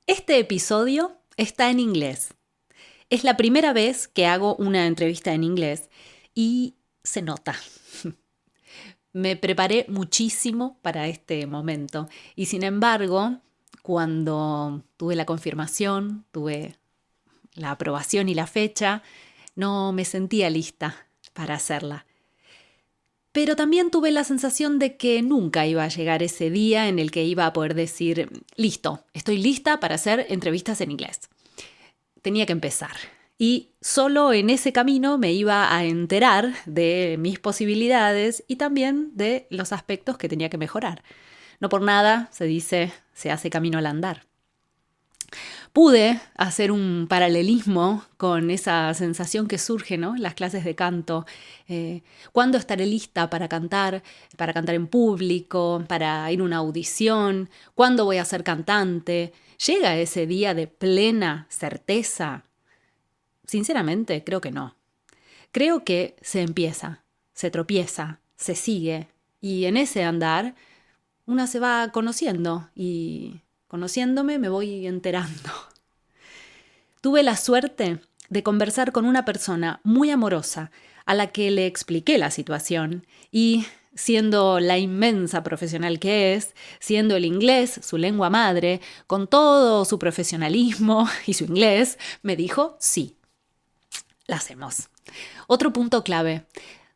Este episodio está en inglés. Es la primera vez que hago una entrevista en inglés y se nota. Me preparé muchísimo para este momento y sin embargo, cuando tuve la confirmación, tuve la aprobación y la fecha, no me sentía lista para hacerla. Pero también tuve la sensación de que nunca iba a llegar ese día en el que iba a poder decir, listo, estoy lista para hacer entrevistas en inglés. Tenía que empezar. Y solo en ese camino me iba a enterar de mis posibilidades y también de los aspectos que tenía que mejorar. No por nada se dice, se hace camino al andar. Pude hacer un paralelismo con esa sensación que surge, ¿no? En las clases de canto. ¿Cuándo estaré lista para cantar en público, para ir a una audición? ¿Cuándo voy a ser cantante? ¿Llega ese día de plena certeza? Sinceramente, creo que no. Creo que se empieza, se tropieza, se sigue y en ese andar una se va conociendo y conociéndome me voy enterando. Tuve la suerte de conversar con una persona muy amorosa a la que le expliqué la situación y, siendo la inmensa profesional que es, siendo el inglés su lengua madre, con todo su profesionalismo y su inglés, me dijo sí, la hacemos. Otro punto clave.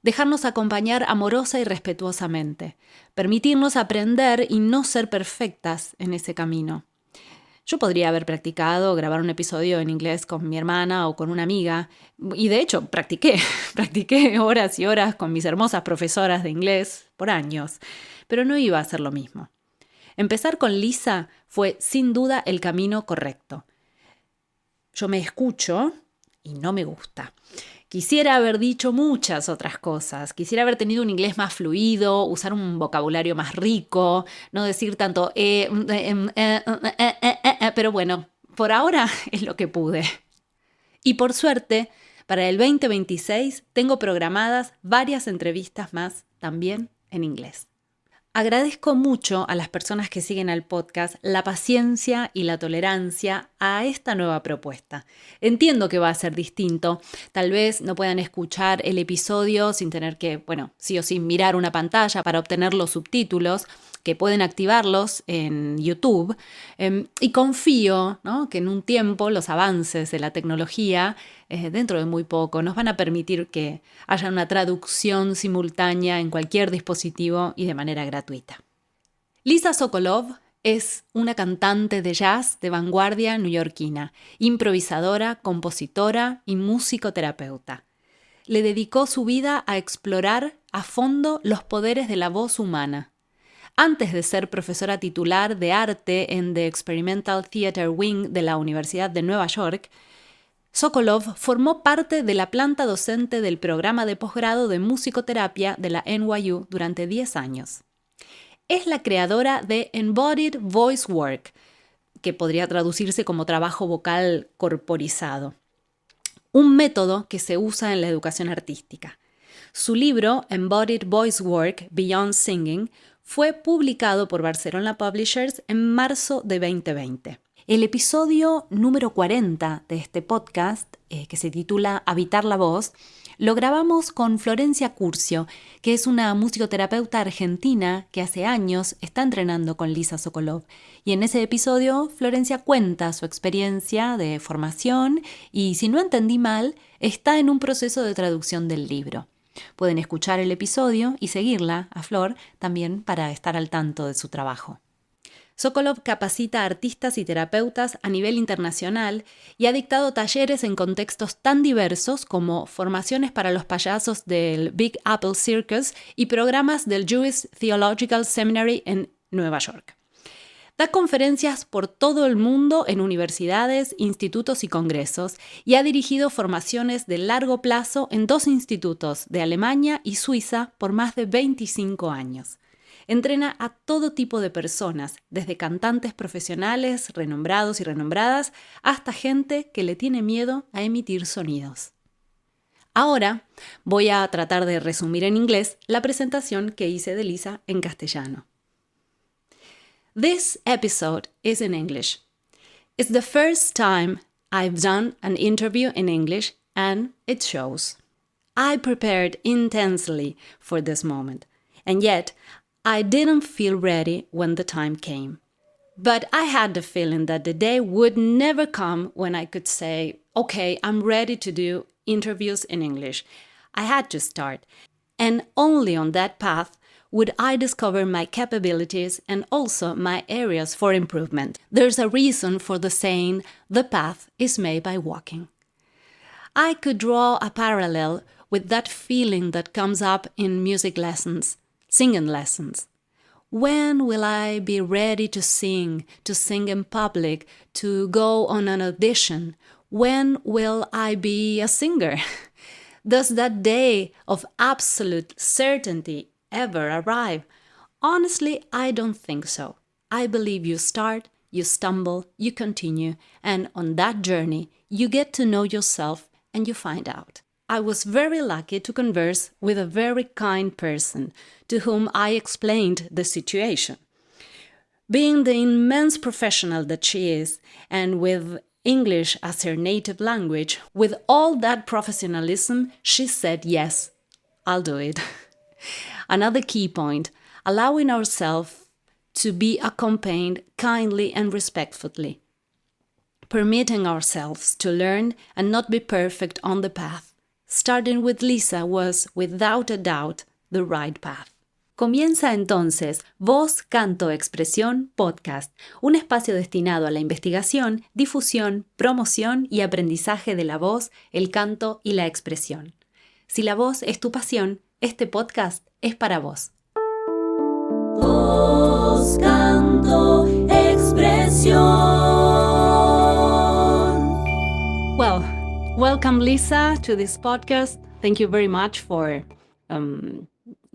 Dejarnos acompañar amorosa y respetuosamente. Permitirnos aprender y no ser perfectas en ese camino. Yo podría haber practicado grabar un episodio en inglés con mi hermana o con una amiga. Y de hecho, practiqué horas y horas con mis hermosas profesoras de inglés por años. Pero no iba a ser lo mismo. Empezar con Lisa fue sin duda el camino correcto. Yo me escucho y no me gusta. Quisiera haber dicho muchas otras cosas. Quisiera haber tenido un inglés más fluido, usar un vocabulario más rico, no decir tanto pero bueno, por ahora es lo que pude. Y por suerte, para el 2026 tengo programadas varias entrevistas más también en inglés. Agradezco mucho a las personas que siguen al podcast la paciencia y la tolerancia a esta nueva propuesta. Entiendo que va a ser distinto. Tal vez no puedan escuchar el episodio sin tener que, sí o sí mirar una pantalla para obtener los subtítulos, que pueden activarlos en YouTube. Y confío, ¿no?, que en un tiempo los avances de la tecnología, dentro de muy poco, nos van a permitir que haya una traducción simultánea en cualquier dispositivo y de manera gratuita. Lisa Sokolov es una cantante de jazz de vanguardia neoyorquina, improvisadora, compositora y musicoterapeuta. Le dedicó su vida a explorar a fondo los poderes de la voz humana. Antes de ser profesora titular de arte en The Experimental Theatre Wing de la Universidad de Nueva York, Sokolov formó parte de la planta docente del programa de posgrado de musicoterapia de la NYU durante 10 años. Es la creadora de Embodied VoiceWork, que podría traducirse como trabajo vocal corporizado, un método que se usa en la educación artística. Su libro, Embodied VoiceWork Beyond Singing, fue publicado por Barcelona Publishers en marzo de 2020. El episodio número 40 de este podcast, que se titula Habitar la voz, lo grabamos con Florencia Curcio, que es una musicoterapeuta argentina que hace años está entrenando con Lisa Sokolov. Y en ese episodio, Florencia cuenta su experiencia de formación y, si no entendí mal, está en un proceso de traducción del libro. Pueden escuchar el episodio y seguirla, a Flor, también para estar al tanto de su trabajo. Sokolov capacita a artistas y terapeutas a nivel internacional y ha dictado talleres en contextos tan diversos como formaciones para los payasos del Big Apple Circus y programas del Jewish Theological Seminary en Nueva York. Da conferencias por todo el mundo en universidades, institutos y congresos y ha dirigido formaciones de largo plazo en 2 institutos de Alemania y Suiza por más de 25 años. Entrena a todo tipo de personas, desde cantantes profesionales, renombrados y renombradas, hasta gente que le tiene miedo a emitir sonidos. Ahora voy a tratar de resumir en inglés la presentación que hice de Lisa en castellano. This episode is in English. It's the first time I've done an interview in English, and it shows. I prepared intensely for this moment, and yet I didn't feel ready when the time came. But I had the feeling that the day would never come when I could say, okay, I'm ready to do interviews in English. I had to start. And only on that path would I discover my capabilities and also my areas for improvement. There's a reason for the saying, the path is made by walking. I could draw a parallel with that feeling that comes up in music lessons, singing lessons. When will I be ready to sing in public, to go on an audition? When will I be a singer? Does that day of absolute certainty ever arrive? Honestly, I don't think so. I believe you start, you stumble, you continue, and on that journey, you get to know yourself and you find out. I was very lucky to converse with a very kind person to whom I explained the situation. Being the immense professional that she is, and with English as her native language, with all that professionalism, she said, yes, I'll do it. Another key point, allowing ourselves to be accompanied kindly and respectfully, permitting ourselves to learn and not be perfect on the path. Starting with Lisa was, without a doubt, the right path. Comienza entonces Voz, Canto, Expresión, Podcast, un espacio destinado a la investigación, difusión, promoción y aprendizaje de la voz, el canto y la expresión. Si la voz es tu pasión, este podcast es para vos. Voz, canto, expresión. Well, welcome, Lisa, to this podcast. Thank you very much for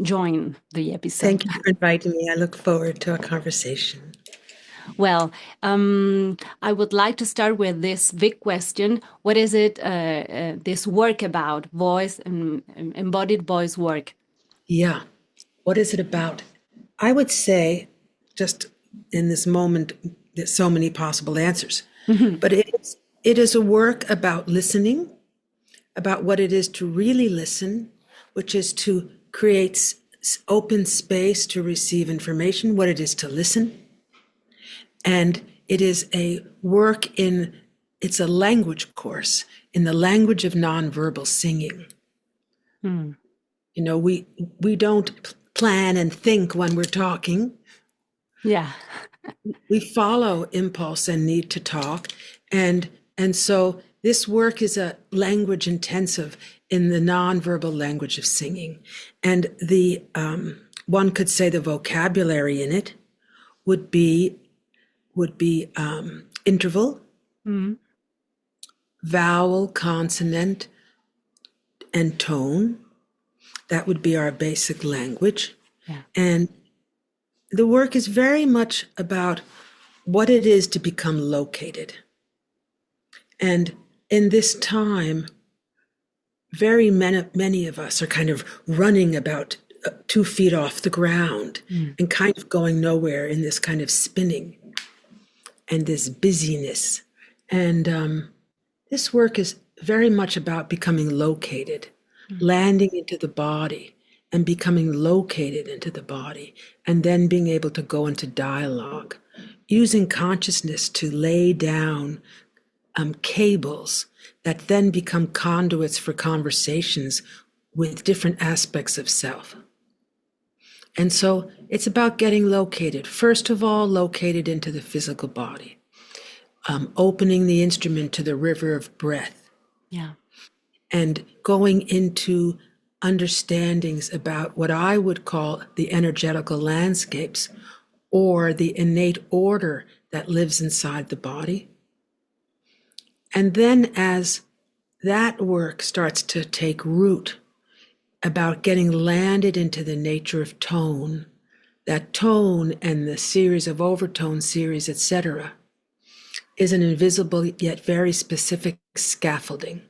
joining the episode. Thank you for inviting me. I look forward to a conversation. Well, I would like to start with this big question. What is it, this work about, voice and embodied voice work? Yeah. What is it about? I would say, just in this moment, there's so many possible answers. Mm-hmm. But it is a work about listening, about what it is to really listen, which is to create open space to receive information, what it is to listen. And it is a work it's a language course in the language of nonverbal singing. Mm. You know, we don't plan and think when we're talking. Yeah. We follow impulse and need to talk. And so this work is a language intensive in the nonverbal language of singing. And the one could say the vocabulary in it would be interval, mm-hmm. vowel, consonant, and tone. That would be our basic language. Yeah. And the work is very much about what it is to become located. And in this time, very many of us are kind of running about 2 feet off the ground and kind of going nowhere in this kind of spinning and this busyness. And this work is very much about becoming located, landing into the body and becoming located into the body, and then being able to go into dialogue, using consciousness to lay down cables that then become conduits for conversations with different aspects of self. And so it's about getting located. First of all, located into the physical body, opening the instrument to the river of breath. Yeah. And going into understandings about what I would call the energetical landscapes or the innate order that lives inside the body. And then as that work starts to take root about getting landed into the nature of tone, that tone and the series of overtone series, etc., is an invisible yet very specific scaffolding.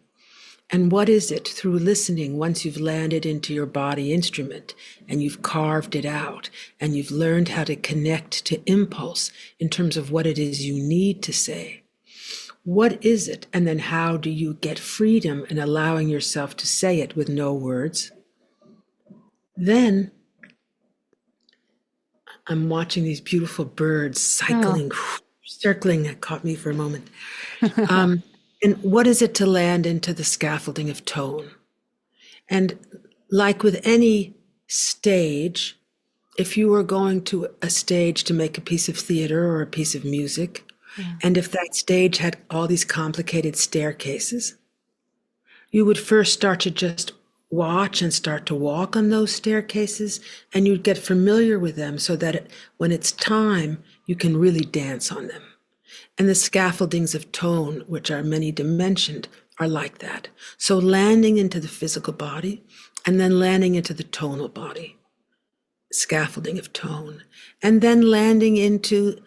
And what is it? Through listening, once you've landed into your body instrument and you've carved it out and you've learned how to connect to impulse in terms of what it is you need to say, what is it? And then how do you get freedom in allowing yourself to say it with no words? Then I'm watching these beautiful birds cycling, circling. That caught me for a moment. And what is it to land into the scaffolding of tone? And like with any stage, if you were going to a stage to make a piece of theater or a piece of music, and if that stage had all these complicated staircases, you would first start to just watch and start to walk on those staircases, and you'd get familiar with them so that when it's time, you can really dance on them. And the scaffoldings of tone, which are many dimensioned, are like that. So landing into the physical body and then landing into the tonal body, scaffolding of tone, and then landing into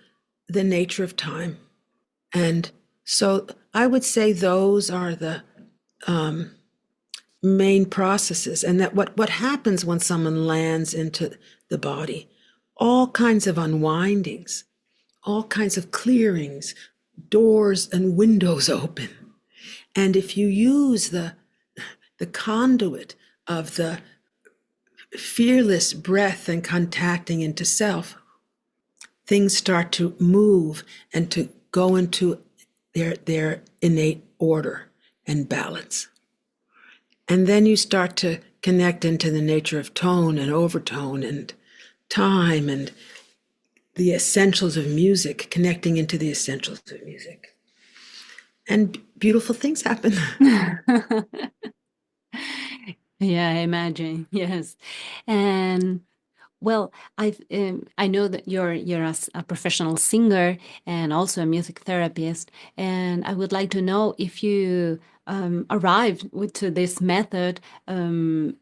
the nature of time. And so I would say those are the main processes. And that what happens when someone lands into the body, all kinds of unwindings, all kinds of clearings, doors and windows open. And if you use the conduit of the fearless breath and contacting into self, things start to move and to go into their innate order and balance. And then you start to connect into the nature of tone and overtone and time and the essentials of music, connecting into the essentials of music. And beautiful things happen. Yeah, I imagine. Yes. And well, I know that you're a professional singer and also a music therapist, and I would like to know if you arrived to this method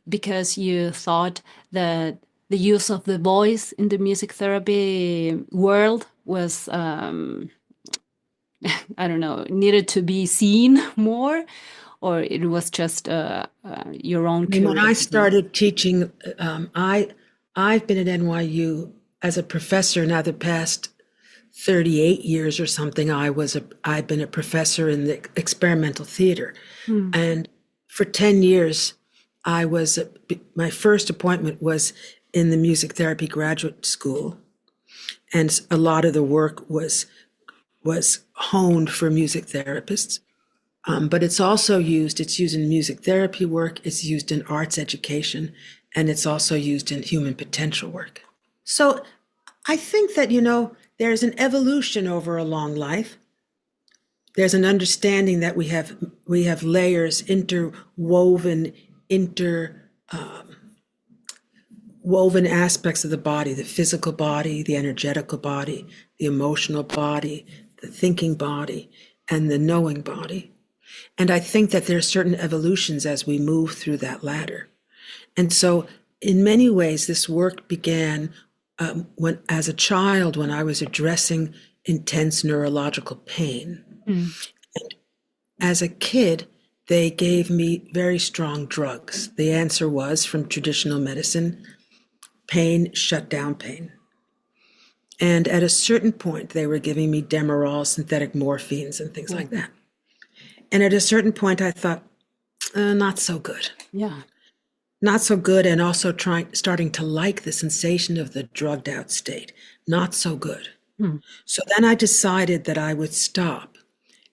because you thought that the use of the voice in the music therapy world was I don't know, needed to be seen more, or it was just your own curiosity? When I started teaching, I've been at NYU as a professor now the past 38 years or something. I've been a professor in the experimental theater. And for 10 years, my first appointment was in the music therapy graduate school. And a lot of the work was honed for music therapists. But it's used in music therapy work, it's used in arts education, and it's also used in human potential work. So I think that, there's an evolution over a long life. There's an understanding that we have layers interwoven, woven aspects of the body, the physical body, the energetical body, the emotional body, the thinking body, and the knowing body. And I think that there are certain evolutions as we move through that ladder. And so in many ways, this work began as a child, when I was addressing intense neurological pain. And as a kid, they gave me very strong drugs. The answer was, from traditional medicine, pain, shut down pain. And at a certain point, they were giving me Demerol, synthetic morphines, and things like that. And at a certain point, I thought, not so good. Yeah. Not so good, and also starting to like the sensation of the drugged out state. Not so good. So then I decided that I would stop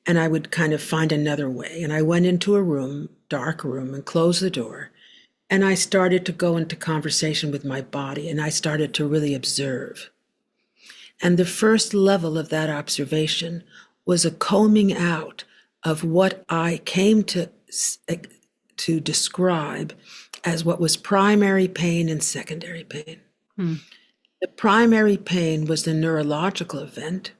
and I would kind of find another way. And I went into a room, dark room, and closed the door. And I started to go into conversation with my body, and I started to really observe. And the first level of that observation was a combing out of what I came to describe as what was primary pain and secondary pain. The primary pain was the neurological event.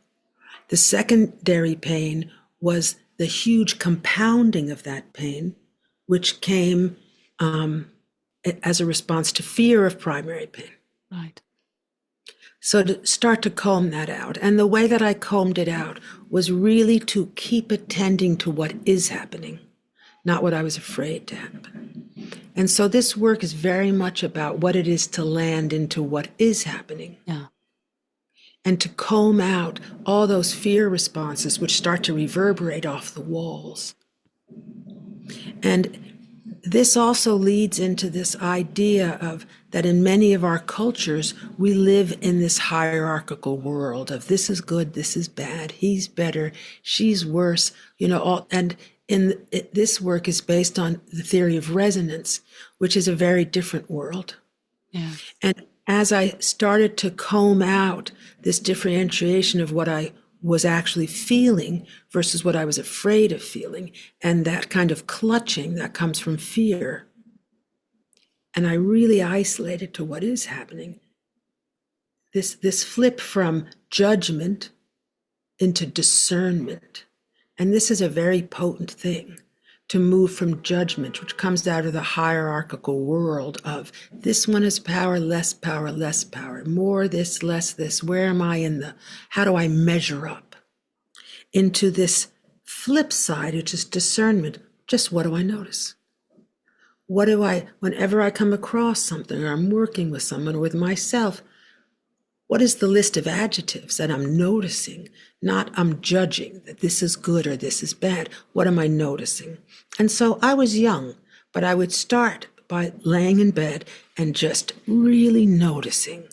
The secondary pain was the huge compounding of that pain, which came as a response to fear of primary pain. Right. So to start to comb that out. And the way that I combed it out was really to keep attending to what is happening, not what I was afraid to happen. And so this work is very much about what it is to land into what is happening. Yeah. and to comb out all those fear responses which start to reverberate off the walls. And this also leads into this idea of that in many of our cultures, we live in this hierarchical world of this is good, this is bad, he's better, she's worse, and this work is based on the theory of resonance, which is a very different world. Yeah. And as I started to comb out this differentiation of what I was actually feeling versus what I was afraid of feeling, and that kind of clutching that comes from fear, and I really isolated to what is happening, this flip from judgment into discernment. And this is a very potent thing, to move from judgment, which comes out of the hierarchical world of this one is power, less power, less power, more this, less this, where am I how do I measure up? Into this flip side, which is discernment, just what do I notice? Whenever I come across something, or I'm working with someone or with myself, what is the list of adjectives that I'm noticing? Not I'm judging that this is good or this is bad. What am I noticing? And so I was young, but I would start by laying in bed and just really noticing,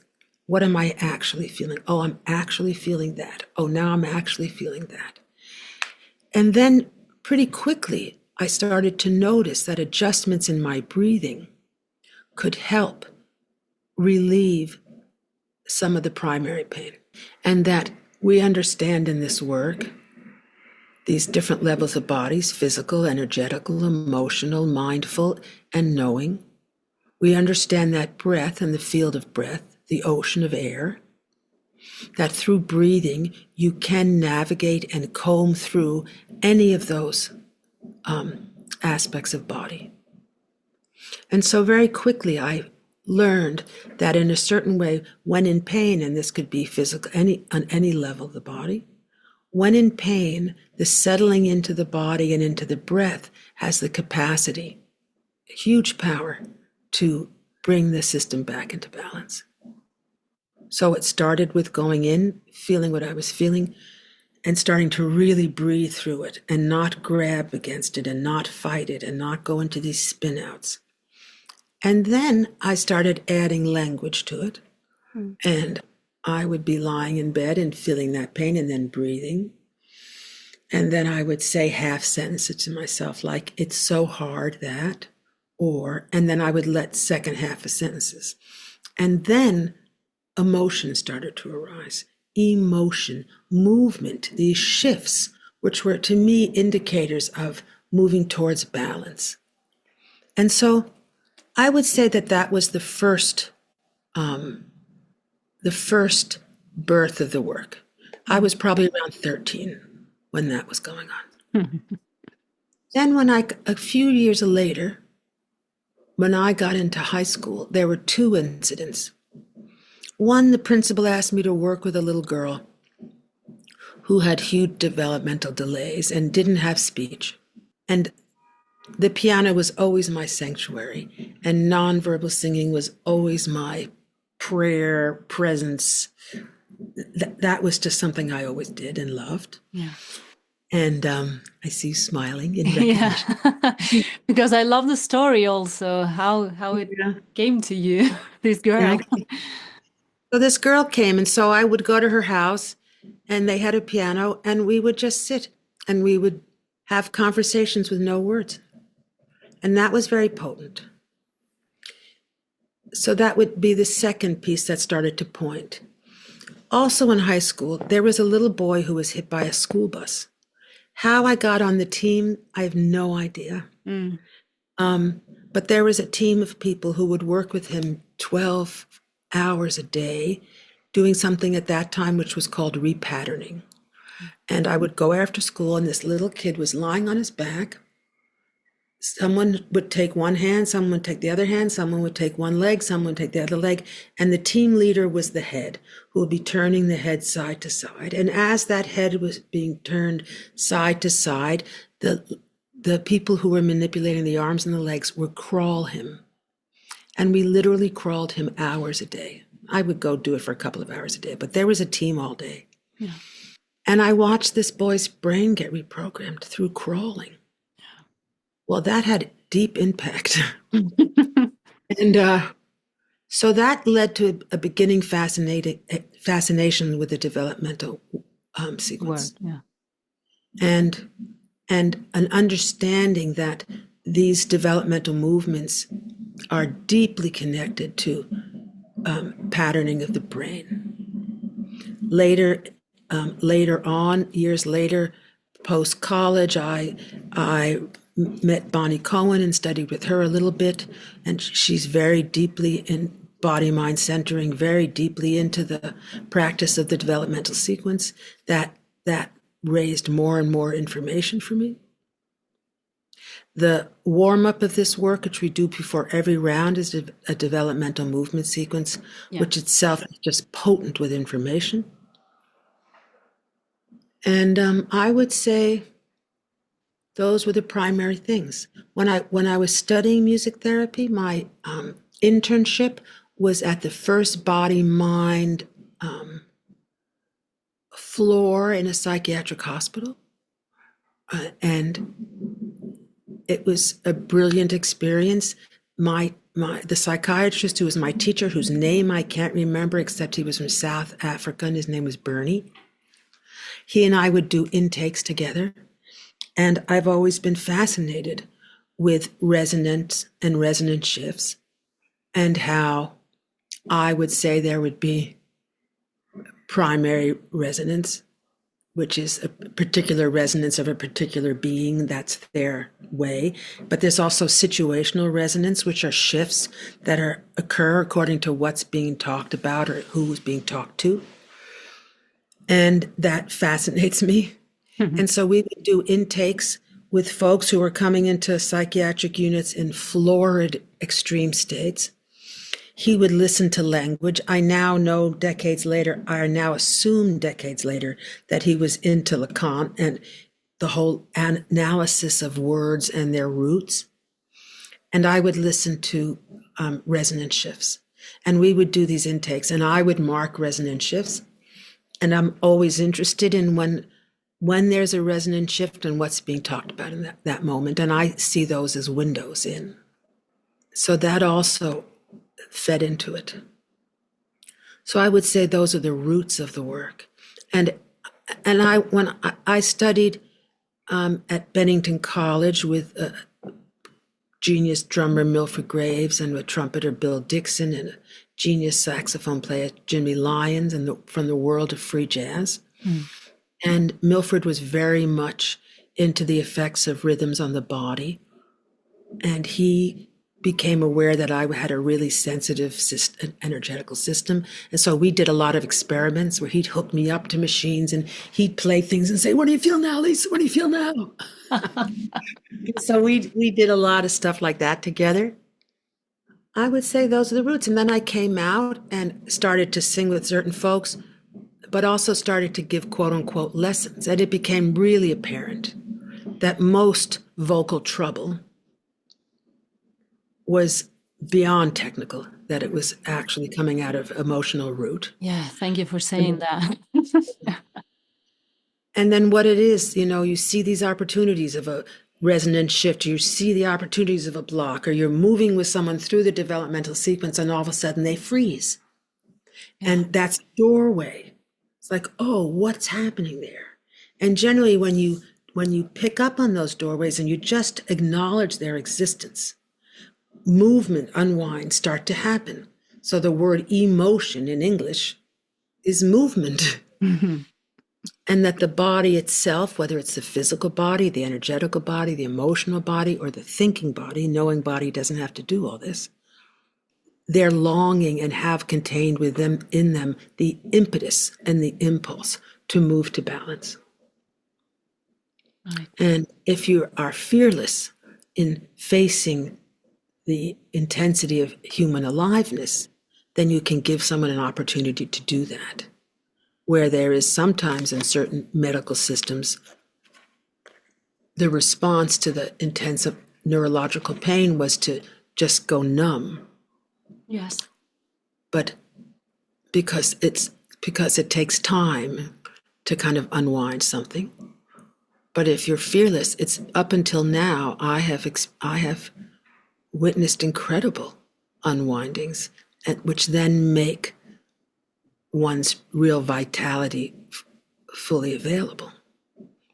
what am I actually feeling? Oh, I'm actually feeling that. Oh, now I'm actually feeling that. And then pretty quickly, I started to notice that adjustments in my breathing could help relieve some of the primary pain. And that we understand in this work these different levels of bodies: physical, energetical, emotional, mindful, and knowing. We understand that breath and the field of breath, the ocean of air, that through breathing you can navigate and comb through any of those aspects of body. And so very quickly I learned that in a certain way, when in pain, and this could be physical, on any level of the body, when in pain, the settling into the body and into the breath has the capacity, huge power, to bring the system back into balance. So it started with going in, feeling what I was feeling, and starting to really breathe through it and not grab against it and not fight it and not go into these spin outs. And then I started adding language to it. And I would be lying in bed and feeling that pain and then breathing. And then I would say half sentences to myself, like, it's so hard that, and then I would let second half of sentences. And then emotion started to arise. Emotion, movement, these shifts, which were to me indicators of moving towards balance. And so I would say that was the first birth of the work. I was probably around 13 when that was going on. Then a few years later, when I got into high school, there were two incidents. One, the principal asked me to work with a little girl who had huge developmental delays and didn't have speech. And the piano was always my sanctuary, and nonverbal singing was always my prayer, presence. That was just something I always did and loved. Yeah. And I see you smiling in recognition. Yeah. Because I love the story also, how it came to you, this girl. Yeah. So this girl came, and so I would go to her house, and they had a piano, and we would just sit, and we would have conversations with no words. And that was very potent. So that would be the second piece that started to point. Also in high school, there was a little boy who was hit by a school bus. How I got on the team, I have no idea. But there was a team of people who would work with him 12 hours a day, doing something at that time which was called repatterning. And I would go after school, and this little kid was lying on his back. Someone would take one hand, someone would take the other hand, someone would take one leg, someone would take the other leg, and the team leader was the head, who would be turning the head side to side. And as that head was being turned side to side, the people who were manipulating the arms and the legs would crawl him. And we literally crawled him hours a day. I would go do it for a couple of hours a day, but there was a team all day. Yeah. And I watched this boy's brain get reprogrammed through crawling. Yeah. Well, that had deep impact. And so that led to a beginning fascination with the developmental sequence. Word, yeah. And an understanding that these developmental movements are deeply connected to patterning of the brain. Later on, years later, post-college, I met Bonnie Cohen and studied with her a little bit, and she's very deeply in body-mind centering, very deeply into the practice of the developmental sequence. That raised more and more information for me. The warm-up of this work, which we do before every round, is a developmental movement sequence, which itself is just potent with information. And I would say those were the primary things. When I was studying music therapy, my internship was at the first body-mind floor in a psychiatric hospital. And it was a brilliant experience. The psychiatrist who was my teacher, whose name I can't remember, except he was from South Africa, and his name was Bernie. He and I would do intakes together. And I've always been fascinated with resonance and resonance shifts, and how I would say there would be primary resonance, which is a particular resonance of a particular being, that's their way. But there's also situational resonance, which are shifts that occur according to what's being talked about or who's being talked to. And that fascinates me. And so we would do intakes with folks who were coming into psychiatric units in florid extreme states. He would listen to language. I now know decades later, I now assume decades later, that he was into Lacan and the whole analysis of words and their roots. And I would listen to resonance shifts. And we would do these intakes, and I would mark resonance shifts. And I'm always interested in when there's a resonance shift and what's being talked about in that moment. And I see those as windows in. So that also fed into it. So I would say those are the roots of the work. And when I studied at Bennington College with a genius drummer Milford Graves and a trumpeter Bill Dixon and a genius saxophone player Jimmy Lyons from the world of free jazz. And Milford was very much into the effects of rhythms on the body. And he became aware that I had a really sensitive energetical system. And so we did a lot of experiments where he'd hook me up to machines and he'd play things and say, "What do you feel now, Lisa? What do you feel now?" So we did a lot of stuff like that together. I would say those are the roots. And then I came out and started to sing with certain folks, but also started to give quote unquote lessons. And it became really apparent that most vocal trouble was beyond technical, that it was actually coming out of emotional root. Yeah, thank you for saying that. And then what it is, you see these opportunities of a resonance shift, you see the opportunities of a block, or you're moving with someone through the developmental sequence and all of a sudden they freeze. Yeah. And that's a doorway. It's like, oh, what's happening there? And generally when you pick up on those doorways and you just acknowledge their existence, movement, unwind start to happen. So the word emotion in English is movement. Mm-hmm. And that the body itself, whether it's the physical body, the energetical body, the emotional body, or the thinking body, knowing body doesn't have to do all this, they're longing and have contained in them the impetus and the impulse to move to balance. Right. And if you are fearless in facing the intensity of human aliveness, then you can give someone an opportunity to do that. Where there is sometimes in certain medical systems, the response to the intensive neurological pain was to just go numb. Yes. But because it takes time to kind of unwind something. But if you're fearless, it's up until now, I have witnessed incredible unwindings, which then make one's real vitality fully available.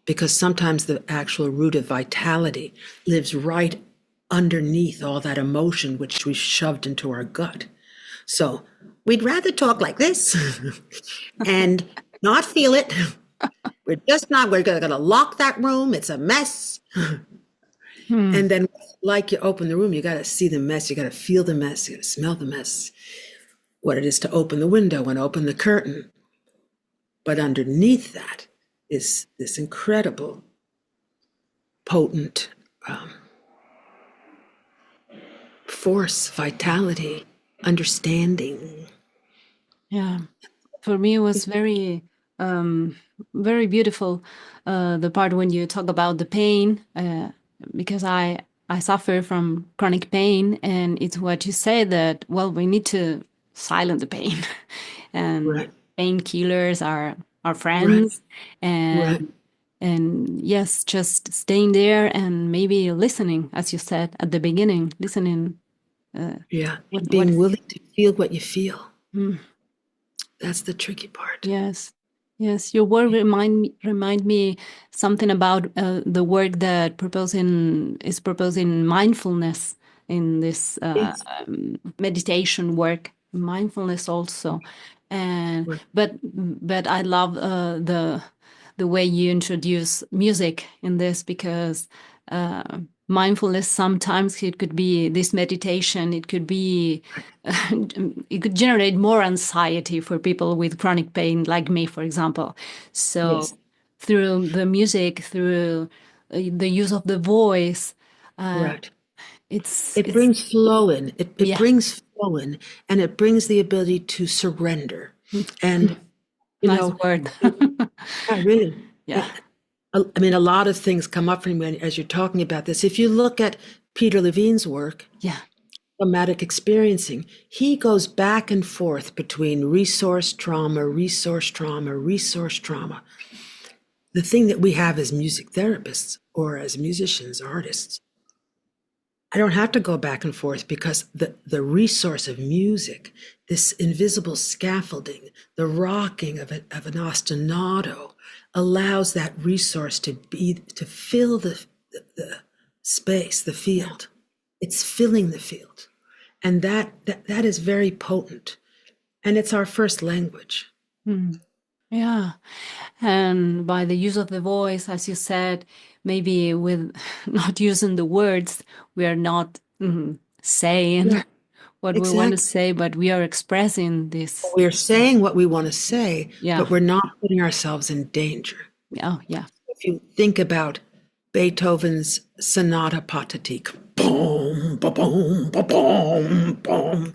Because sometimes the actual root of vitality lives right underneath all that emotion which we shoved into our gut. So we'd rather talk like this and not feel it. We're going to lock that room. It's a mess. And then like you open the room, you got to see the mess. You got to feel the mess. You got to smell the mess. What it is to open the window and open the curtain. But underneath that is this incredible, potent force, vitality, understanding. Yeah. For me, it was very, very beautiful, the part when you talk about the pain, because I suffer from chronic pain, and it's what you say that, well, we need to silence the pain. And Right. painkillers are our friends. Right. And yes, just staying there and maybe listening, as you said at the beginning, listening. Being willing to feel what you feel. That's the tricky part. Yes. Your word remind me something about the work that is proposing mindfulness in this Yes. meditation work, mindfulness also, and Right. but I love the way you introduce music in this, because mindfulness, sometimes it could be this meditation, it could be it could generate more anxiety for people with chronic pain like me, for example. So Yes. through the music, through the use of the voice, Right. it brings flow in. It Yeah. brings flow in, and it brings the ability to surrender. And nice word. yeah, really. Yeah. I mean, a lot of things come up for me as you're talking about this. If you look at Peter Levine's work, Yeah. Somatic Experiencing, he goes back and forth between resource trauma, resource trauma, resource trauma. The thing that we have as music therapists or as musicians, artists, I don't have to go back and forth, because the resource of music, this invisible scaffolding, the rocking of an ostinato, allows that resource to fill the space, the field. It's filling the field, and that is very potent, and it's our first language. Yeah. And by the use of the voice, as you said, maybe with not using the words, we are not saying what we want to say, but we are expressing this. We're saying what we want to say, Yeah. but we're not putting ourselves in danger. Oh, yeah. If you think about Beethoven's Sonata Pathétique, boom, boom, boom, boom.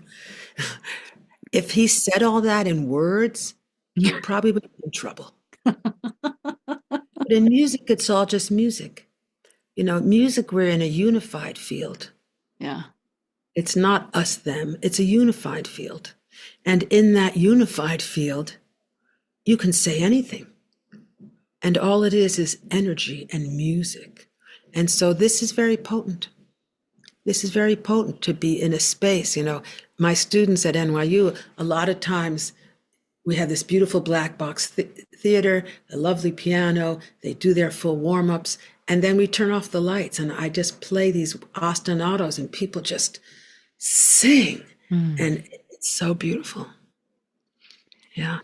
If he said all that in words, he probably would be in trouble. But in music, it's all just music. Music, we're in a unified field. Yeah. It's not us, them. It's a unified field. And in that unified field, you can say anything. And all it is energy and music. And so this is very potent. This is very potent to be in a space. My students at NYU, a lot of times we have this beautiful black box theater, a lovely piano, they do their full warm-ups, and then we turn off the lights and I just play these ostinatos and people just sing. And it's so beautiful. Yeah.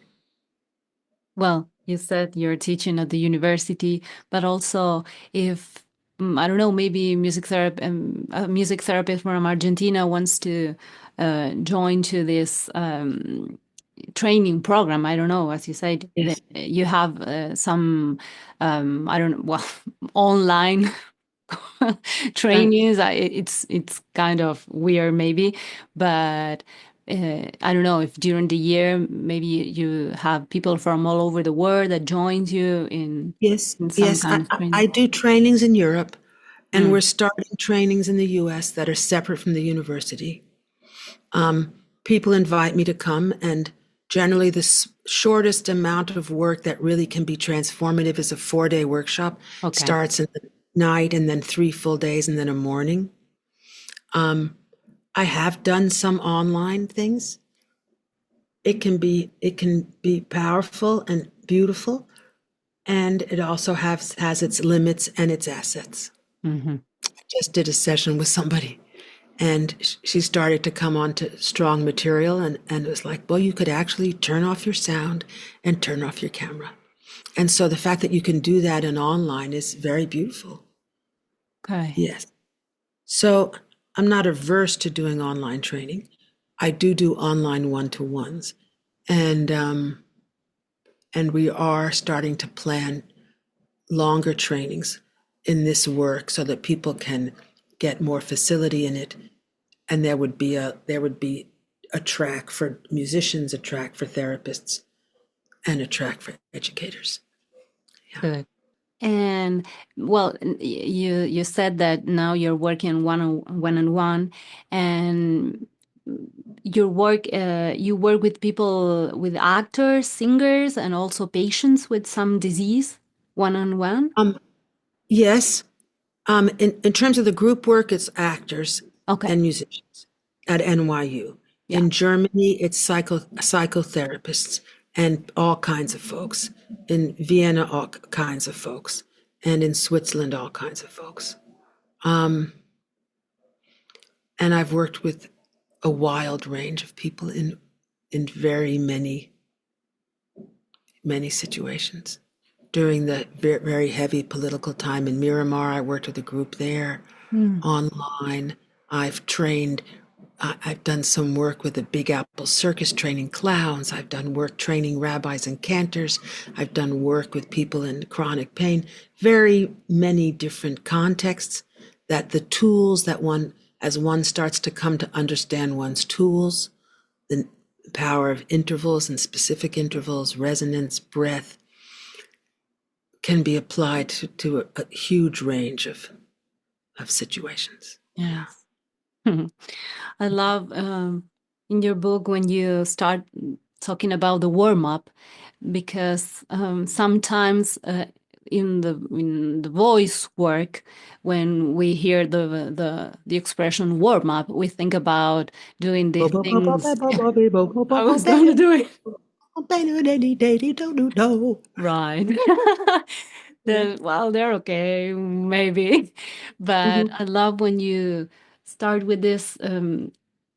Well, you said you're teaching at the university, but also if, I don't know, maybe a music therapist from Argentina wants to join to this training program. I don't know, as you said, Yes. you have some, I don't know, well, online trainings. It's kind of weird maybe, but I don't know if during the year maybe you have people from all over the world that joins you in some kind of training. I do trainings in Europe, and we're starting trainings in the US that are separate from the university. People invite me to come, and Generally, the shortest amount of work that really can be transformative is a 4-day workshop. Okay. Starts at the night and then 3 full days and then a morning. I have done some online things. It can be powerful and beautiful, and it also has its limits and its assets. Mm-hmm. I just did a session with somebody, and she started to come on to strong material, and it was like, well, you could actually turn off your sound and turn off your camera. And so the fact that you can do that in online is very beautiful. Okay. Yes. So I'm not averse to doing online training. I do online one-to-ones, and we are starting to plan longer trainings in this work so that people can get more facility in it, and there would be a track for musicians, a track for therapists, and a track for educators. Yeah. Good. And well, you said that now you're working one-on-one, and your work you work with people, with actors, singers, and also patients with some disease, one-on-one. Yes. In terms of the group work, it's actors Okay. and musicians at NYU. Yeah. In Germany, it's psychotherapists and all kinds of folks. In Vienna, all kinds of folks. And in Switzerland, all kinds of folks. And I've worked with a wild range of people in very many situations. During the very heavy political time in Miramar, I worked with a group there. Online. I've done some work with the Big Apple Circus training clowns. I've done work training rabbis and cantors. I've done work with people in chronic pain. Very many different contexts, that the tools that as one starts to come to understand one's tools, the power of intervals and specific intervals, resonance, breath, can be applied to a huge range of situations. Yes. I love in your book when you start talking about the warm-up, because sometimes in the voice work, when we hear the expression warm-up, we think about doing the things. I was going to do it. Right. Well, they're okay, maybe. But I love when you start with this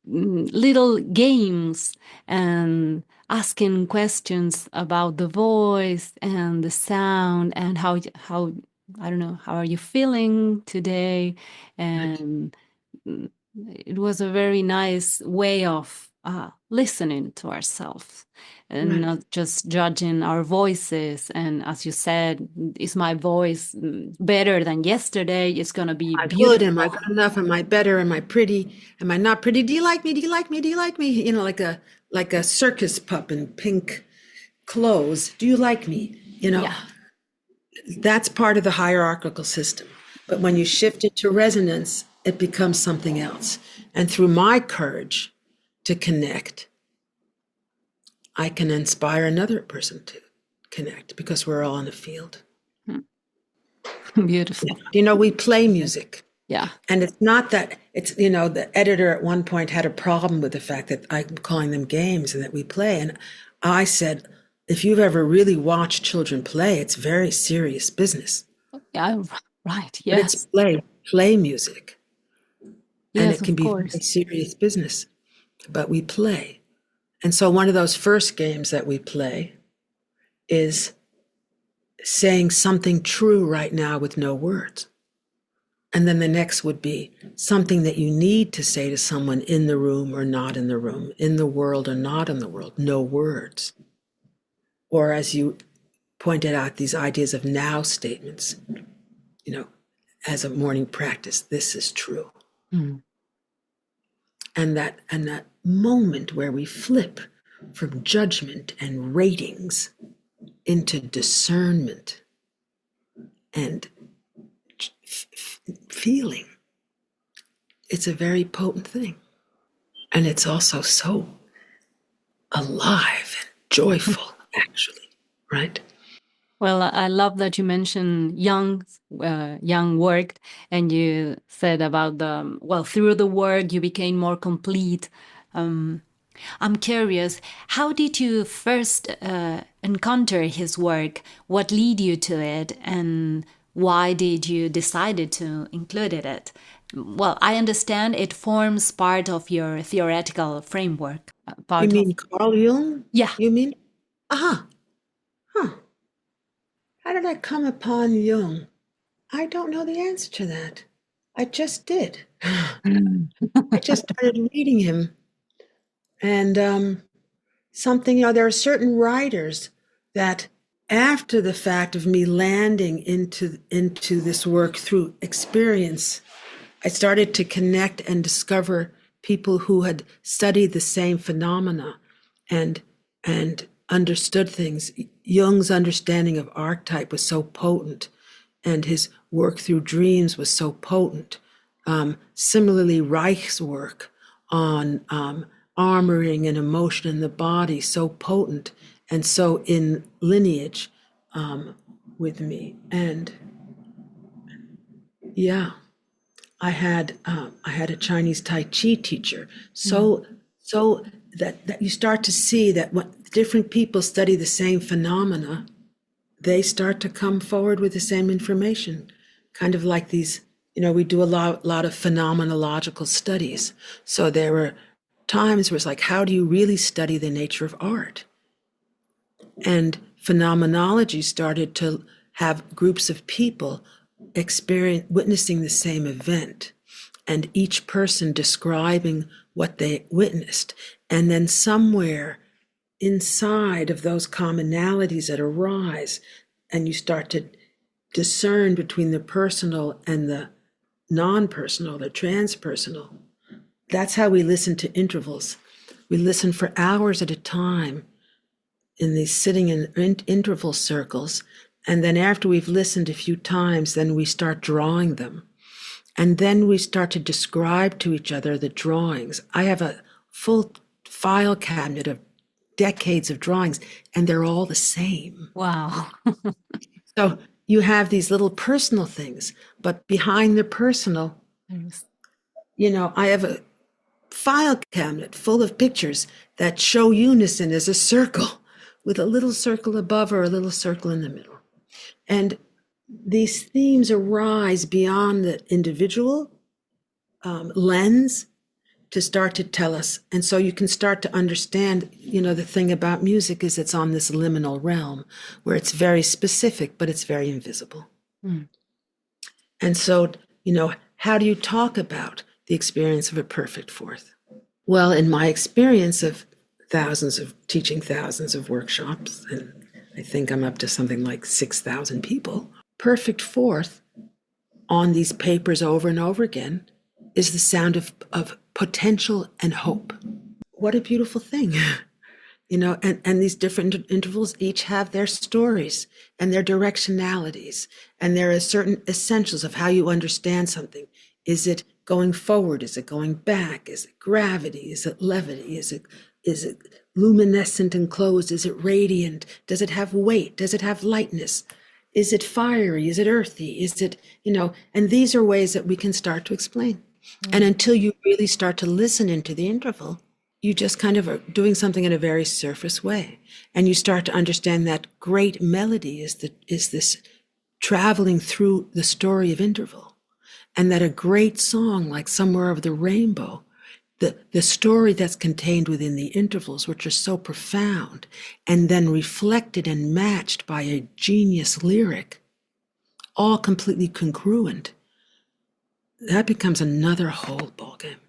little games and asking questions about the voice and the sound and how I don't know, how are you feeling today? And it was a very nice way of listening to ourselves and not just judging our voices. And as you said, is my voice better than yesterday? It's going to be Am I beautiful. good? Am I good enough? Am I better? Am I pretty? Am I not pretty? Do you like me? Do you like me? Do you like me? You know, like a circus pup in pink clothes. Do you like me? You know, that's part of the hierarchical system. But when you shift it to resonance, it becomes something else. And through my courage to connect, I can inspire another person to connect, because we're all in the field. Beautiful. You know, we play music. Yeah. And it's not that it's, you know, the editor at one point had a problem with the fact that I'm calling them games and that we play. And I said, if you've ever really watched children play, it's very serious business. Yeah, right. But Yes. it's play music. Yes, And it can of be course. very serious business, but we play. And so one of those first games that we play is saying something true right now with no words. And then the next would be something that you need to say to someone in the room or not in the room, in the world or not in the world, no words. Or as you pointed out, these ideas of now statements, you know, as a morning practice, this is true. And that moment where we flip from judgment and ratings into discernment and feeling, it's a very potent thing. And it's also so alive joyful, actually, right? Well, I love that you mentioned young work, and you said about through the work you became more complete. I'm curious, how did you first encounter his work? What led you to it, and why did you decided to include it? Well, I understand it forms part of your theoretical framework. You mean Carl Jung? Yeah. You mean? Aha. Huh. How did I come upon Jung? I don't know the answer to that. I just did. I just started reading him. And there are certain writers that after the fact of me landing into this work through experience, I started to connect and discover people who had studied the same phenomena and understood things. Jung's understanding of archetype was so potent, and his work through dreams was so potent. Similarly, Reich's work on armoring and emotion in the body, so potent and so in lineage with me. And yeah, I had a Chinese Tai Chi teacher. So that you start to see that when different people study the same phenomena, they start to come forward with the same information. Kind of like these, we do a lot of phenomenological studies. So there were times where it's like, how do you really study the nature of art? And phenomenology started to have groups of people witnessing the same event, and each person describing what they witnessed. And then somewhere inside of those commonalities that arise, and you start to discern between the personal and the non-personal, the transpersonal. That's how we listen to intervals. We listen for hours at a time in these sitting in interval circles. And then after we've listened a few times, then we start drawing them. And then we start to describe to each other the drawings. I have a full file cabinet of decades of drawings, and they're all the same. Wow. So you have these little personal things, but behind the personal, I have a file cabinet full of pictures that show unison as a circle with a little circle above or a little circle in the middle. And these themes arise beyond the individual lens to start to tell us. And so you can start to understand, the thing about music is it's on this liminal realm where it's very specific, but it's very invisible. Mm. And so, how do you talk about the experience of a perfect fourth? Well, in my experience of teaching thousands of workshops, and I think I'm up to something like 6,000 people, perfect fourth on these papers over and over again is the sound of potential and hope. What a beautiful thing. And these different intervals each have their stories and their directionalities, and there are certain essentials of how you understand something. Is it going forward? Is it going back? Is it gravity? Is it levity? Is it luminescent and closed? Is it radiant? Does it have weight? Does it have lightness? Is it fiery? Is it earthy? Is it, and these are ways that we can start to explain. Mm-hmm. And until you really start to listen into the interval, you just kind of are doing something in a very surface way. And you start to understand that great melody is this traveling through the story of interval. And that a great song like Somewhere Over the Rainbow, the story that's contained within the intervals, which are so profound, and then reflected and matched by a genius lyric, all completely congruent, that becomes another whole ballgame.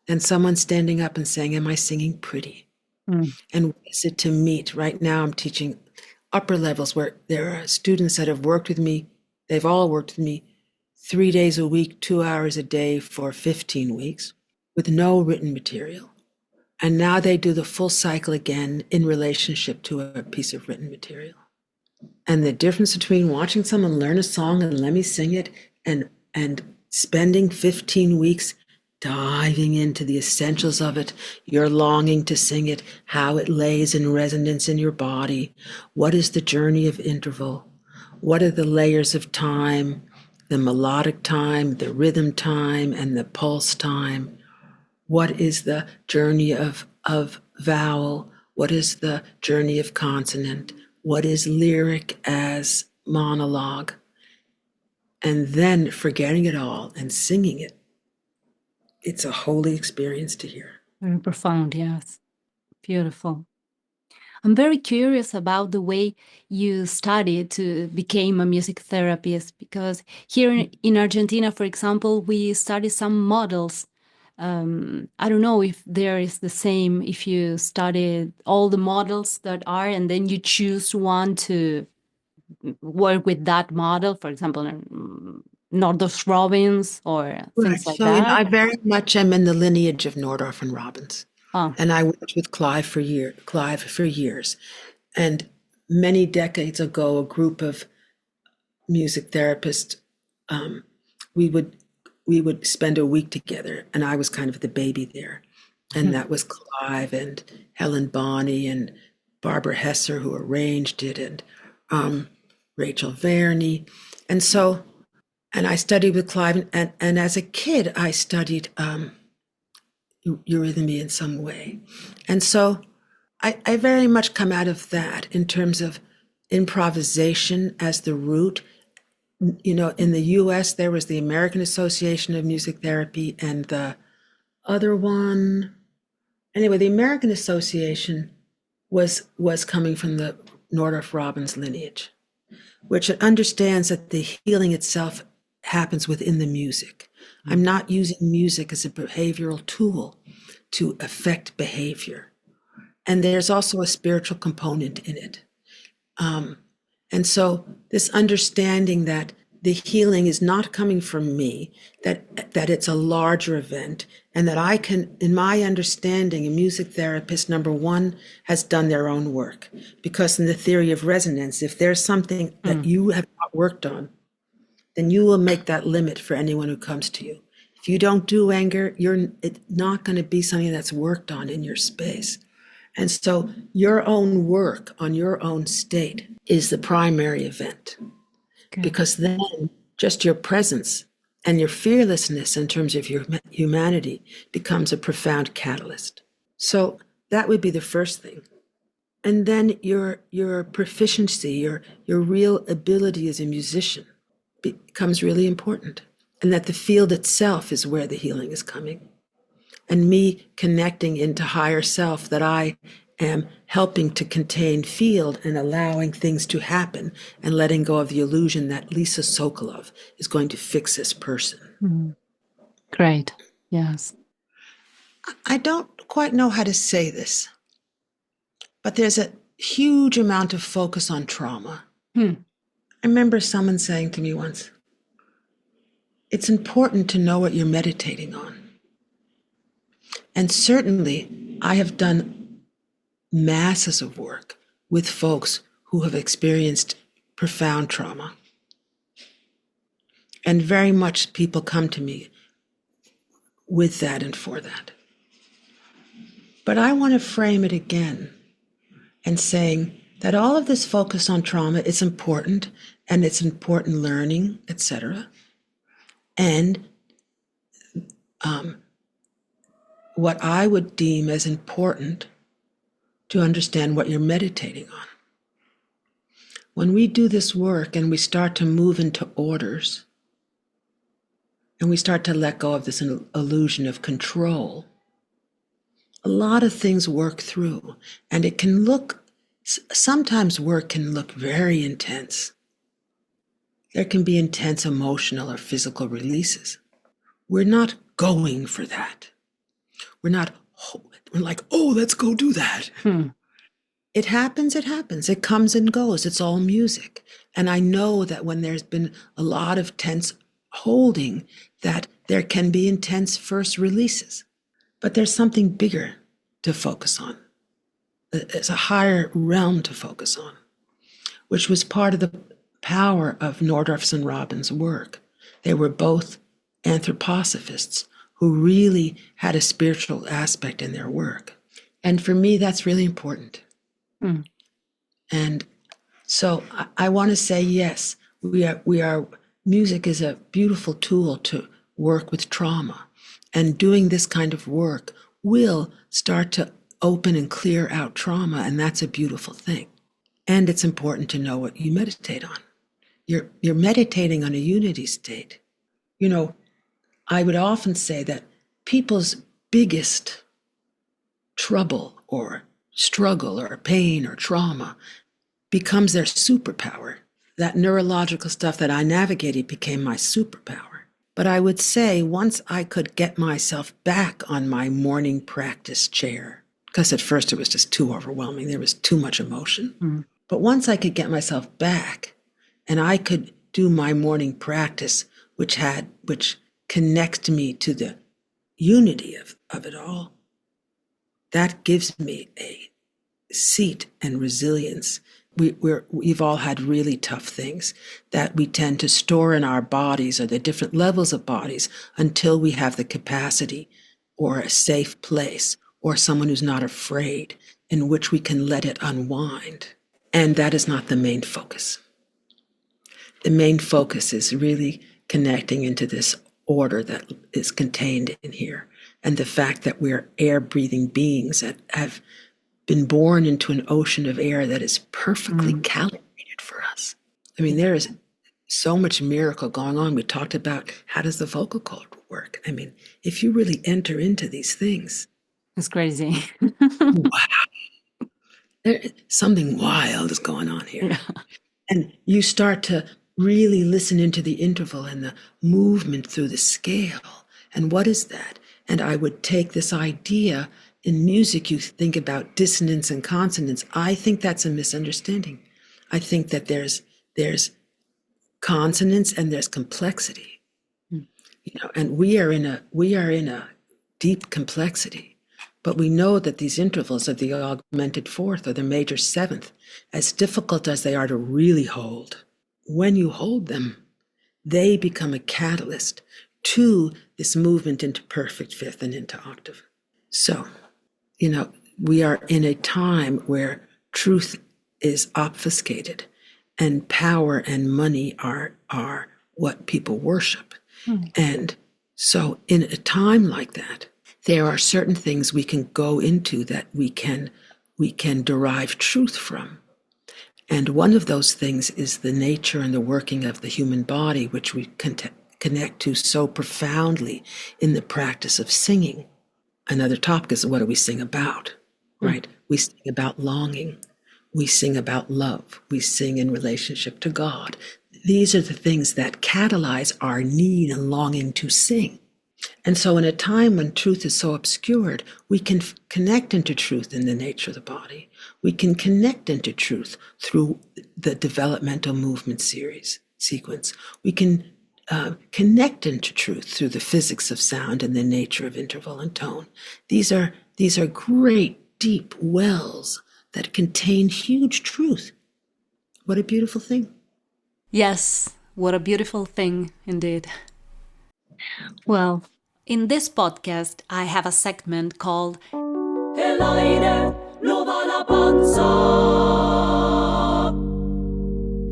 And someone standing up and saying, am I singing pretty? Mm. And what is it to meet? Right now I'm teaching upper levels where there are students that have worked with me. They've all worked with me 3 days a week, 2 hours a day for 15 weeks with no written material. And now they do the full cycle again in relationship to a piece of written material. And the difference between watching someone learn a song and let me sing it and spending 15 weeks diving into the essentials of it, your longing to sing it, how it lays in resonance in your body. What is the journey of interval? What are the layers of time, the melodic time, the rhythm time, and the pulse time? What is the journey of vowel? What is the journey of consonant? What is lyric as monologue? And then forgetting it all and singing it. It's a holy experience to hear. Very profound, yes. Beautiful. I'm very curious about the way you studied to become a music therapist, because here in Argentina, for example, we study some models. I don't know if there is the same, if you study all the models that are, and then you choose one to work with that model, for example, Nordorf Robbins or things like So, that. I very much am in the lineage of Nordorf and Robbins. Oh. And I worked with Clive for years. And many decades ago, a group of music therapists, we would spend a week together, and I was kind of the baby there. And that was Clive and Helen Bonney and Barbara Hesser, who arranged it, and Rachel Verney. And I studied with Clive, and as a kid, I studied eurythmy in some way. And so I very much come out of that in terms of improvisation as the root. In the US, there was the American Association of Music Therapy, and the other one, anyway, the American Association was coming from the Nordorf Robbins lineage, which understands that the healing itself happens within the music. I'm not using music as a behavioral tool to affect behavior. And there's also a spiritual component in it. And so this understanding that the healing is not coming from me, that it's a larger event, and that I can, in my understanding, a music therapist, number one, has done their own work. Because in the theory of resonance, if there's something that you have not worked on, then you will make that limit for anyone who comes to you. If you don't do anger, it's not going to be something that's worked on in your space. And so your own work on your own state is the primary event. Okay. Because then just your presence and your fearlessness in terms of your humanity becomes a profound catalyst. So that would be the first thing. And then your proficiency, your real ability as a musician becomes really important. And that the field itself is where the healing is coming. And me connecting into higher self, that I am helping to contain field and allowing things to happen, and letting go of the illusion that Lisa Sokolov is going to fix this person. Great. Yes. I don't quite know how to say this, but there's a huge amount of focus on trauma. I remember someone saying to me once, it's important to know what you're meditating on. And certainly, I have done masses of work with folks who have experienced profound trauma. And very much people come to me with that and for that. But I want to frame it again and saying that all of this focus on trauma is important, and it's important learning, etc. And what I would deem as important to understand what you're meditating on. When we do this work and we start to move into orders, and we start to let go of this illusion of control, a lot of things work through, and it can look, sometimes work can look very intense. There can be intense emotional or physical releases. We're not going for that. We're like, oh, let's go do that. It happens. It comes and goes. It's all music. And I know that when there's been a lot of tense holding, that there can be intense first releases. But there's something bigger to focus on. There's a higher realm to focus on, which was part of the power of Nordorf's and Robbins' work. They were both anthroposophists who really had a spiritual aspect in their work. And for me, that's really important. Mm. And so I want to say, yes, music is a beautiful tool to work with trauma. And doing this kind of work will start to open and clear out trauma, and that's a beautiful thing. And it's important to know what you meditate on. You're meditating on a unity state. You know, I would often say that people's biggest trouble or struggle or pain or trauma becomes their superpower. That neurological stuff that I navigated became my superpower. But I would say once I could get myself back on my morning practice chair, because at first it was just too overwhelming, there was too much emotion. Mm. But once I could get myself back and I could do my morning practice, which connects me to the unity of it all, that gives me a seat and resilience. We've all had really tough things that we tend to store in our bodies or the different levels of bodies until we have the capacity or a safe place or someone who's not afraid in which we can let it unwind. And that is not the main focus. The main focus is really connecting into this order that is contained in here, and the fact that we're air-breathing beings that have been born into an ocean of air that is perfectly calibrated for us. I mean, there is so much miracle going on. We talked about how does the vocal cord work. I mean, if you really enter into these things, It's crazy. wow, something wild is going on here. Yeah. And you start to really listen into the interval and the movement through the scale. And what is that? And I would take this idea. In music, you think about dissonance and consonance. I think that's a misunderstanding. I think that there's consonance and there's complexity. You know, and we are in a deep complexity. But we know that these intervals of the augmented fourth or the major seventh, as difficult as they are to really hold, when you hold them, they become a catalyst to this movement into perfect fifth and into octave. So, you know, we are in a time where truth is obfuscated and power and money are what people worship. And so in a time like that, there are certain things we can go into that we can derive truth from. And one of those things is the nature and the working of the human body, which we connect to so profoundly in the practice of singing. Another topic is what do we sing about, right? We sing about longing. We sing about love. We sing in relationship to God. These are the things that catalyze our need and longing to sing. And so in a time when truth is so obscured, we can connect into truth in the nature of the body. We can connect into truth through the developmental movement sequence. We can connect into truth through the physics of sound and the nature of interval and tone. These are great, deep wells that contain huge truth. What a beautiful thing. Yes, what a beautiful thing indeed. Well, in this podcast, I have a segment called El aire no va la panza,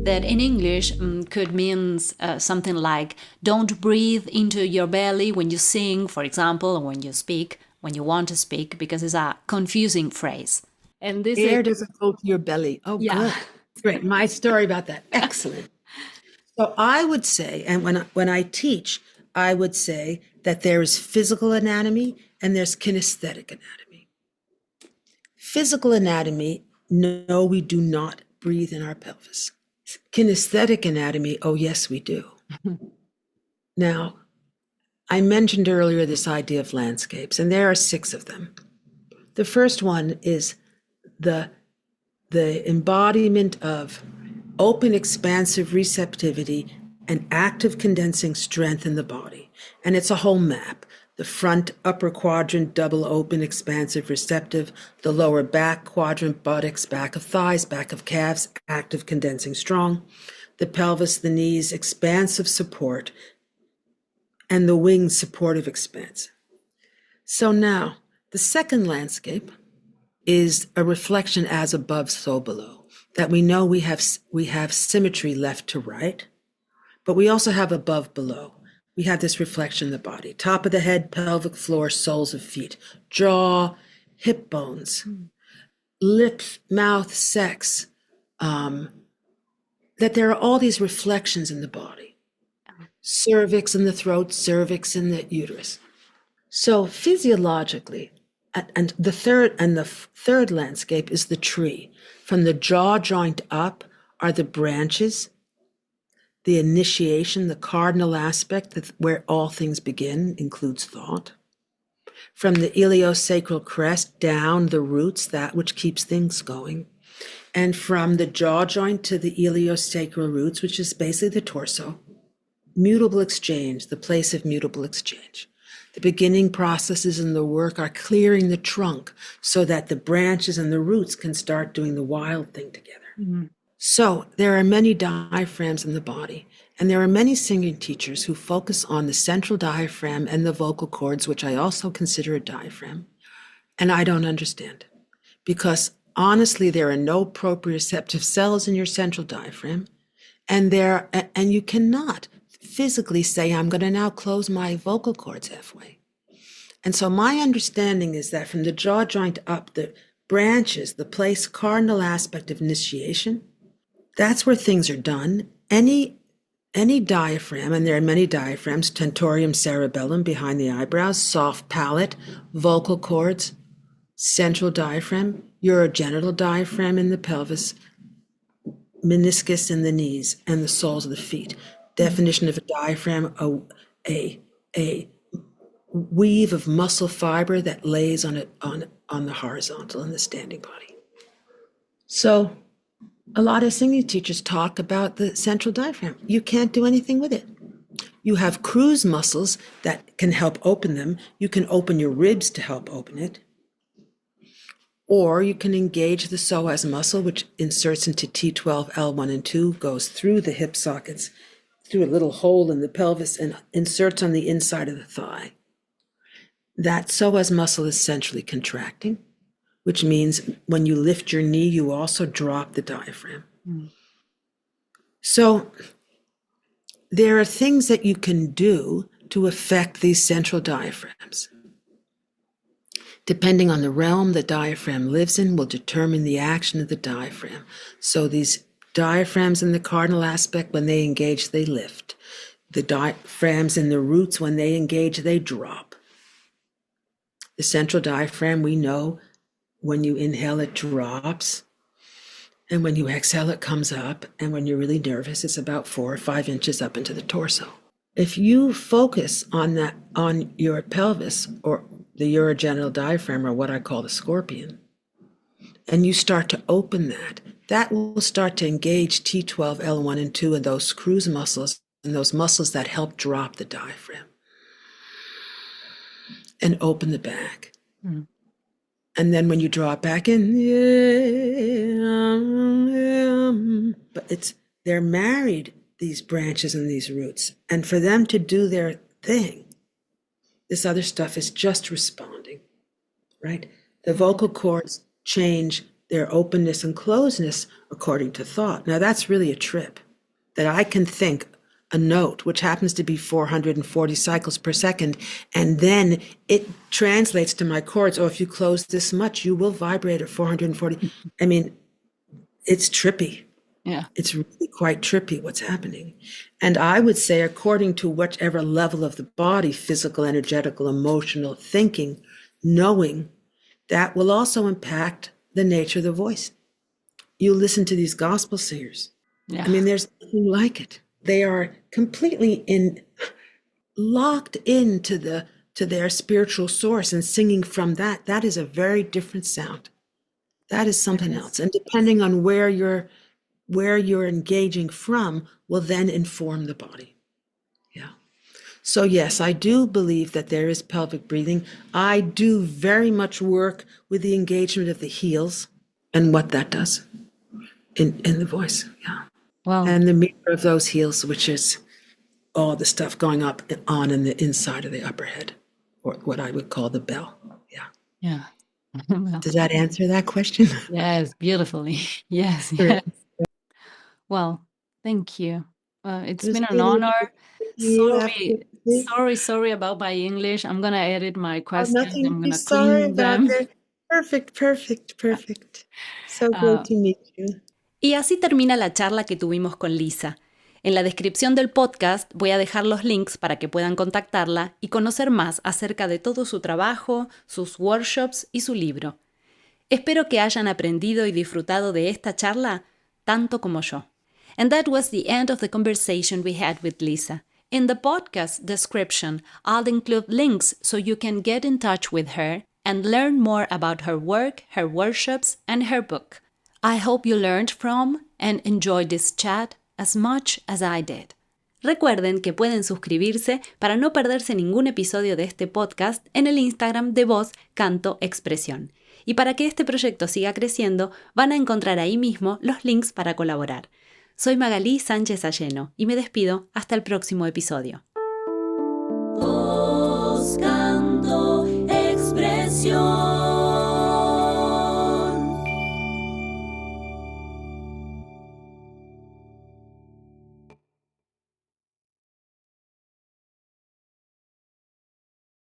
that in English could mean something like don't breathe into your belly when you sing, for example, or when you speak, when you want to speak, because it's a confusing phrase. And this air doesn't go to your belly. Oh, yeah. Good. Great. My story about that. Excellent. So I would say, and when I teach, I would say that there is physical anatomy and there's kinesthetic anatomy. Physical anatomy, no, we do not breathe in our pelvis. Kinesthetic anatomy, oh, yes, we do. Now, I mentioned earlier this idea of landscapes, and there are 6 of them. The first one is the embodiment of open, expansive receptivity and active condensing strength in the body. And it's a whole map. The front upper quadrant, double open, expansive, receptive. The lower back quadrant, buttocks, back of thighs, back of calves, active, condensing, strong. The pelvis, the knees, expansive support. And the wings, supportive, expansive. So now, the second landscape is a reflection as above, so below. That we know we have symmetry left to right, but we also have above, below. We have this reflection in the body. Top of the head, pelvic floor, soles of feet, jaw, hip bones, lips, mouth, sex. That there are all these reflections in the body. Cervix in the throat, cervix in the uterus. So physiologically, and the third landscape is the tree. From the jaw joint up are the branches, the initiation, the cardinal aspect where all things begin, includes thought. From the iliosacral crest down, the roots, that which keeps things going. And from the jaw joint to the iliosacral roots, which is basically the torso, mutable exchange, the place of mutable exchange. The beginning processes in the work are clearing the trunk so that the branches and the roots can start doing the wild thing together. Mm-hmm. So there are many diaphragms in the body, and there are many singing teachers who focus on the central diaphragm and the vocal cords, which I also consider a diaphragm. And I don't understand, because honestly, there are no proprioceptive cells in your central diaphragm, and you cannot physically say, I'm going to now close my vocal cords halfway. And so my understanding is that from the jaw joint up, the branches, the place, cardinal aspect of initiation, that's where things are done. Any diaphragm, and there are many diaphragms, tentorium cerebellum behind the eyebrows, soft palate, vocal cords, central diaphragm, urogenital diaphragm in the pelvis, meniscus in the knees, and the soles of the feet. Definition of a diaphragm, a weave of muscle fiber that lays on the horizontal in the standing body. So a lot of singing teachers talk about the central diaphragm. You can't do anything with it. You have cruise muscles that can help open them. You can open your ribs to help open it. Or you can engage the psoas muscle, which inserts into T12, L1, and 2, goes through the hip sockets, through a little hole in the pelvis, and inserts on the inside of the thigh. That psoas muscle is centrally contracting, which means when you lift your knee, you also drop the diaphragm. Mm. So there are things that you can do to affect these central diaphragms. Depending on the realm the diaphragm lives in will determine the action of the diaphragm. So these diaphragms in the cardinal aspect, when they engage, they lift. The diaphragms in the roots, when they engage, they drop. The central diaphragm, we know, when you inhale, it drops. And when you exhale, it comes up. And when you're really nervous, it's about 4 or 5 inches up into the torso. If you focus on that, on your pelvis or the urogenital diaphragm, or what I call the scorpion, and you start to open that will start to engage T12, L1, and 2, and those cruise muscles, and those muscles that help drop the diaphragm and open the back. Mm. And then when you draw it back in, but they're married, these branches and these roots. And for them to do their thing, this other stuff is just responding, right? The vocal cords change their openness and closeness according to thought. Now that's really a trip, that I can think a note, which happens to be 440 cycles per second, and then it translates to my chords. Oh, if you close this much, you will vibrate at 440. I mean, it's trippy. Yeah. It's really quite trippy what's happening. And I would say, according to whichever level of the body, physical, energetical, emotional, thinking, knowing, that will also impact the nature of the voice. You listen to these gospel singers. Yeah. I mean, there's nothing like it. They are completely locked into their spiritual source and singing from that. That is a very different sound. That is something else. And depending on where you're engaging from will then inform the body. Yeah. So yes, I do believe that there is pelvic breathing. I do very much work with the engagement of the heels and what that does in the voice. Yeah. Well, and the mirror of those heels, which is all the stuff going up and on in the inside of the upper head. or what I would call the bell. Yeah. Yeah. Well, Does that answer that question? yes, beautifully. Yes, yes. Well, thank you. It's been an honor. Sorry about my English. I'm gonna edit my questions. Nothing I'm to be gonna sorry clean about. them. Perfect. So great to meet you. Y así termina la charla que tuvimos con Lisa. En la descripción del podcast voy a dejar los links para que puedan contactarla y conocer más acerca de todo su trabajo, sus workshops y su libro. Espero que hayan aprendido y disfrutado de esta charla tanto como yo. And that was the end of the conversation we had with Lisa. In the podcast description, I'll include links so you can get in touch with her and learn more about her work, her workshops, and her book. I hope you learned from and enjoyed this chat as much as I did. Recuerden que pueden suscribirse para no perderse ningún episodio de este podcast en el Instagram de Voz, Canto, Expresión. Y para que este proyecto siga creciendo, van a encontrar ahí mismo los links para colaborar. Soy Magalí Sánchez Alleno y me despido hasta el próximo episodio. Voz, canto, expresión.